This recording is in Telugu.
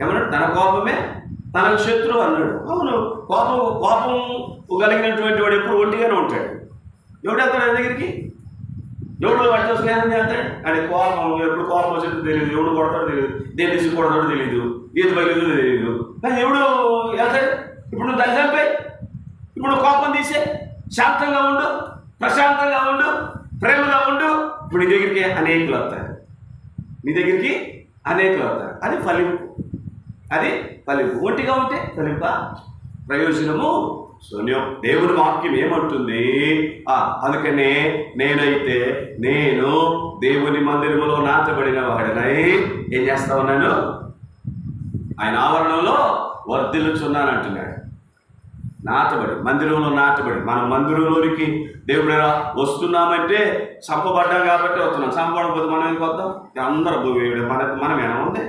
ఏమన్నాడు? తన కోపమే తనకు శత్రువు అన్నాడు. అవును, కోపం కలిగినటువంటి వాడు ఎప్పుడు ఒంటిగానే ఉంటాడు. ఎవడు వెళ్తాడు ఆయన దగ్గరికి? ఎవడు వాటితో స్నేహం చేస్తాడు? అంటే ఎప్పుడు కోపం వచ్చేది తెలియదు, ఎవడు కొడతాడో తెలియదు, దేని తీసి కొడతాడో తెలియదు, ఏది బయలుదో తెలియదు. కానీ ఎవడు వెళ్తాడు? ఇప్పుడు నువ్వు దాన్ని చంపాయి, ఇప్పుడు కోపం తీసే, శాంతంగా ఉండు, ప్రశాంతంగా ఉండు, ప్రేమగా ఉండు. ఇప్పుడు నీ దగ్గరికి అనేకులు వస్తారు, నీ దగ్గరికి అనేకులు వస్తారు. అది ఫలింపు, అది ఫలింపు. ఒంటిగా ఉంటే ఫలింప, ప్రయోజనము శూన్యం. దేవుని వాక్యం ఏమంటుంది? అందుకనే నేను దేవుని మందిరములో నాటబడిన వాడినై ఏం చేస్తా ఉన్నాను? ఆయన ఆవరణలో వర్ధిల్లుచున్నాను అంటున్నాడు. నాటబడి, మందిరంలో నాటబడి. మనం మందిరంలోనికి దేవుడు వస్తున్నామంటే చంపబడ్డాం కాబట్టి వస్తున్నాం. చంపబడకపోతే మనం ఎందుకు వద్దాం? అందరూ మనమేనా ఉంది?